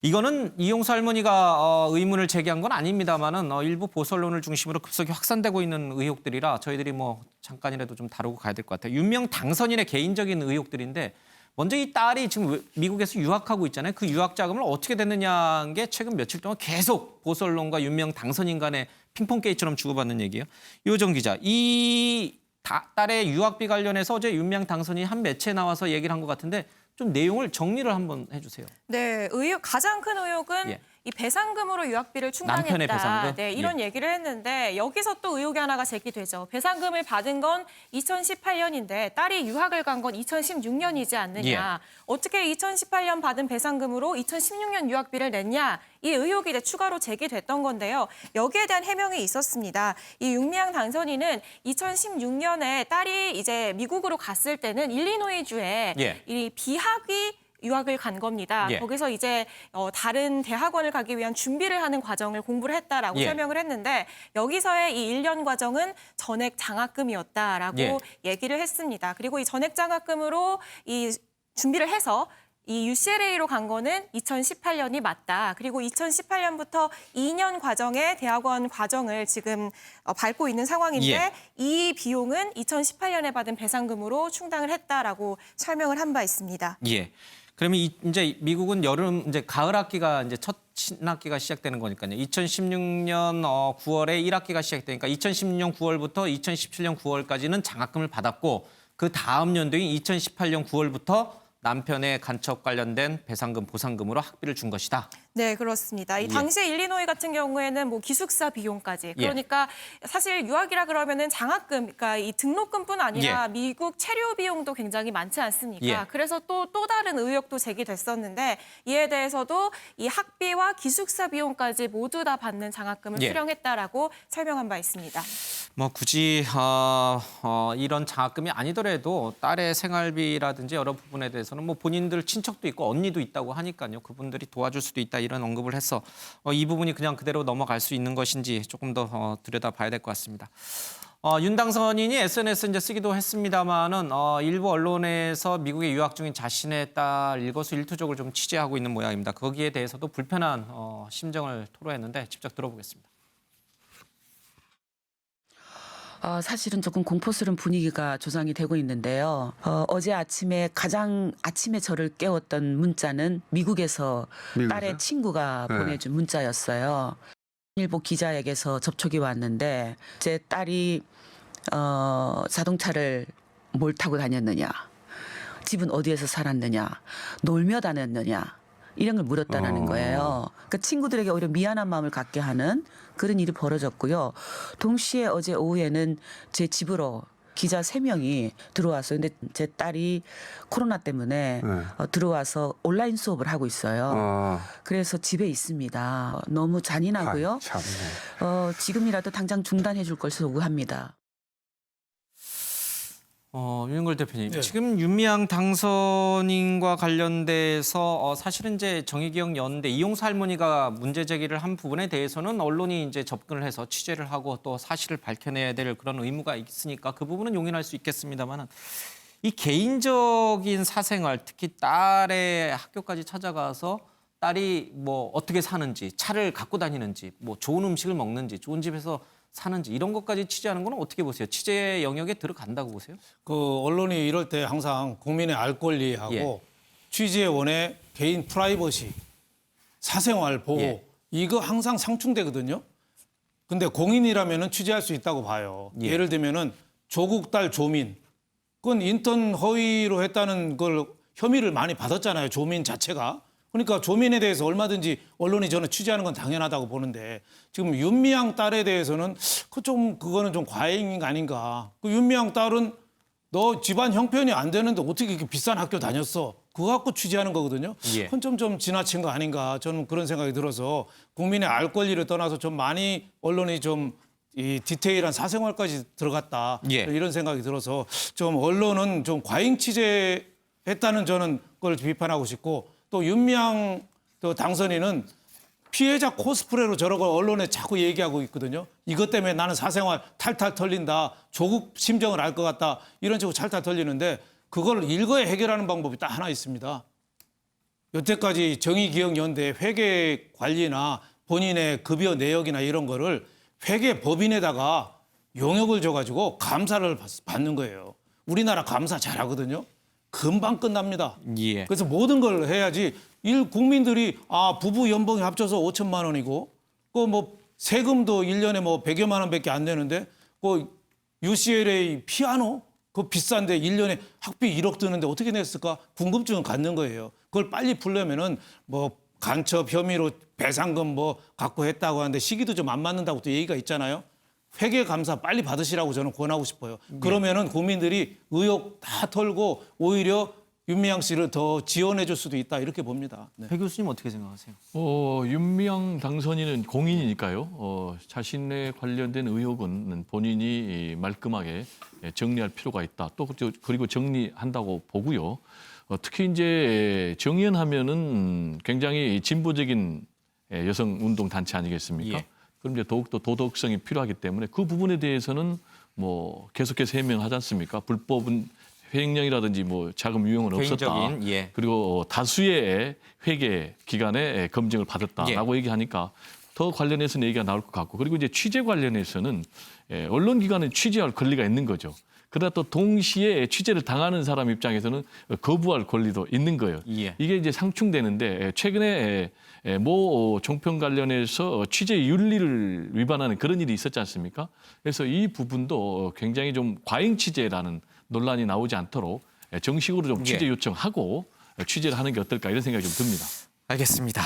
이거는 이용수 할머니가 의문을 제기한 건 아닙니다만은 일부 보수 언론을 중심으로 급속히 확산되고 있는 의혹들이라 저희들이 뭐 잠깐이라도 좀 다루고 가야 될 것 같아요. 윤명 당선인의 개인적인 의혹들인데 먼저 이 딸이 지금 미국에서 유학하고 있잖아요. 그 유학 자금을 어떻게 됐느냐는 게 최근 며칠 동안 계속 보수 언론과 윤명 당선인 간의 핑퐁 게임처럼 주고받는 얘기예요. 요정 기자, 이 딸의 유학비 관련해서 어제 윤명 당선인이 한 매체에 나와서 얘기를 한 것 같은데 좀 내용을 정리를 한번 해주세요. 네, 가장 큰 의혹은 이 배상금으로 유학비를 충당했다. 남편의 배상금? 네, 이런 얘기를 했는데 여기서 또 의혹이 하나가 제기되죠. 배상금을 받은 건 2018년인데 딸이 유학을 간 건 2016년이지 않느냐. 어떻게 2018년 받은 배상금으로 2016년 유학비를 냈냐. 이 의혹이 이제 추가로 제기됐던 건데요. 여기에 대한 해명이 있었습니다. 이 윤미향 당선인은 2016년에 딸이 이제 미국으로 갔을 때는 일리노이주에 이 비학위 유학을 간 겁니다. 거기서 이제 다른 대학원을 가기 위한 준비를 하는 과정을 공부를 했다라고 설명을 했는데 여기서의 이 1년 과정은 전액 장학금이었다라고 얘기를 했습니다. 그리고 이 전액 장학금으로 이 준비를 해서 이 UCLA로 간 거는 2018년이 맞다. 그리고 2018년부터 2년 과정의 대학원 과정을 지금 밟고 있는 상황인데 이 비용은 2018년에 받은 배상금으로 충당을 했다라고 설명을 한 바 있습니다. 그러면 이제 미국은 여름 이제 가을 학기가 이제 첫 신학기가 시작되는 거니까요. 2016년 9월에 1학기가 시작되니까 2016년 9월부터 2017년 9월까지는 장학금을 받았고 그 다음 연도인 2018년 9월부터 남편의 간첩 관련된 배상금, 보상금으로 학비를 준 것이다. 네, 그렇습니다. 이 당시에 일리노이 같은 경우에는 뭐 기숙사 비용까지. 그러니까 사실 유학이라 그러면은 장학금, 그러니까 이 등록금뿐 아니라 미국 체류 비용도 굉장히 많지 않습니까? 그래서 또 다른 의혹도 제기됐었는데 이에 대해서도 이 학비와 기숙사 비용까지 모두 다 받는 장학금을 수령했다라고 설명한 바 있습니다. 뭐 굳이 이런 장학금이 아니더라도 딸의 생활비라든지 여러 부분에 대해서는 뭐 본인들 친척도 있고 언니도 있다고 하니까요. 그분들이 도와줄 수도 있다 이런 언급을 해서 이 부분이 그냥 그대로 넘어갈 수 있는 것인지 조금 더 들여다봐야 될 것 같습니다. 윤 당선인이 SNS 이제 쓰기도 했습니다만은 일부 언론에서 미국에 유학 중인 자신의 딸 일거수일투족을 좀 취재하고 있는 모양입니다. 거기에 대해서도 불편한 심정을 토로했는데 직접 들어보겠습니다. 사실은 조금 공포스러운 분위기가 조성이 되고 있는데요. 어제 아침에 가장 아침에 저를 깨웠던 문자는 미국에서 딸의 친구가 보내준 문자였어요. 일보 기자에게서 접촉이 왔는데 제 딸이 자동차를 뭘 타고 다녔느냐, 집은 어디에서 살았느냐, 놀며 다녔느냐. 이런 걸 물었다라는 거예요. 그러니까 친구들에게 오히려 미안한 마음을 갖게 하는 그런 일이 벌어졌고요. 동시에 어제 오후에는 제 집으로 기자 3명이 들어왔어요. 근데 제 딸이 코로나 때문에 들어와서 온라인 수업을 하고 있어요. 그래서 집에 있습니다. 너무 잔인하고요. 지금이라도 당장 중단해 줄 것을 요구합니다. 윤영걸 대표님, 지금 윤미향 당선인과 관련돼서 사실은 이제 정의기억연대 이용수 할머니가 문제 제기를 한 부분에 대해서는 언론이 이제 접근을 해서 취재를 하고 또 사실을 밝혀내야 될 그런 의무가 있으니까 그 부분은 용인할 수 있겠습니다만은 이 개인적인 사생활, 특히 딸의 학교까지 찾아가서 딸이 뭐 어떻게 사는지, 차를 갖고 다니는지, 뭐 좋은 음식을 먹는지, 좋은 집에서 사는지 이런 것까지 취재하는 건 어떻게 보세요? 취재 영역에 들어간다고 보세요? 그 언론이 이럴 때 항상 국민의 알 권리하고 취재원의 개인 프라이버시, 사생활 보호 이거 항상 상충되거든요. 근데 공인이라면은 취재할 수 있다고 봐요. 예를 들면은 조국 딸 조민, 그건 인턴 허위로 했다는 걸 혐의를 많이 받았잖아요. 조민 자체가. 그러니까 조민에 대해서 얼마든지 언론이 저는 취재하는 건 당연하다고 보는데 지금 윤미향 딸에 대해서는 그거는 좀 과잉이 아닌가. 그 윤미향 딸은 너 집안 형편이 안 되는데 어떻게 이렇게 비싼 학교 다녔어? 그거 갖고 취재하는 거거든요. 그건 좀 지나친 거 아닌가. 저는 그런 생각이 들어서 국민의 알 권리를 떠나서 좀 많이 언론이 좀 이 디테일한 사생활까지 들어갔다. 이런 생각이 들어서 좀 언론은 좀 과잉 취재했다는 저는 그걸 비판하고 싶고 또 윤미향 당선인은 피해자 코스프레로 저런 걸 언론에 자꾸 얘기하고 있거든요. 이것 때문에 나는 사생활 탈탈 털린다. 조국 심정을 알 것 같다. 이런 식으로 탈탈 털리는데 그걸 일거에 해결하는 방법이 딱 하나 있습니다. 여태까지 정의기억연대 회계 관리나 본인의 급여 내역이나 이런 거를 회계 법인에다가 용역을 줘가지고 감사를 받는 거예요. 우리나라 감사 잘하거든요. 금방 끝납니다. 예. 그래서 모든 걸 해야지 국민들이 부부 연봉이 합쳐서 5천만 원이고 그 뭐 세금도 1년에 뭐 100여만 원밖에 안 내는데 그 UCLA 피아노 그 비싼데 1년에 학비 1억 드는데 어떻게 냈을까? 궁금증은 갖는 거예요. 그걸 빨리 풀려면은 뭐 간첩 혐의로 배상금 뭐 갖고 했다고 하는데 시기도 좀 안 맞는다고 또 얘기가 있잖아요. 회계 감사 빨리 받으시라고 저는 권하고 싶어요. 그러면은 국민들이 의혹 다 털고 오히려 윤미향 씨를 더 지원해 줄 수도 있다 이렇게 봅니다. 네. 배 교수님 어떻게 생각하세요? 윤미향 당선인은 공인이니까요. 자신에 관련된 의혹은 본인이 말끔하게 정리할 필요가 있다. 또 그리고 정리한다고 보고요. 특히 이제 정의연하면은 굉장히 진보적인 여성 운동 단체 아니겠습니까? 예. 그럼 이제 더욱더 도덕성이 필요하기 때문에 그 부분에 대해서는 뭐 계속해서 해명하지 않습니까? 불법은 횡령이라든지 뭐 자금 유용은 없었다. 개인적인, 예. 그리고 다수의 회계 기관의 검증을 받았다라고 얘기하니까 더 관련해서는 얘기가 나올 것 같고 그리고 이제 취재 관련해서는 언론기관은 취재할 권리가 있는 거죠. 그러나 또 동시에 취재를 당하는 사람 입장에서는 거부할 권리도 있는 거예요. 예. 이게 이제 상충되는데 최근에 모 종편 관련해서 취재 윤리를 위반하는 그런 일이 있었지 않습니까? 그래서 이 부분도 굉장히 좀 과잉 취재라는 논란이 나오지 않도록 정식으로 좀 취재 요청하고 취재를 하는 게 어떨까 이런 생각이 좀 듭니다. 알겠습니다.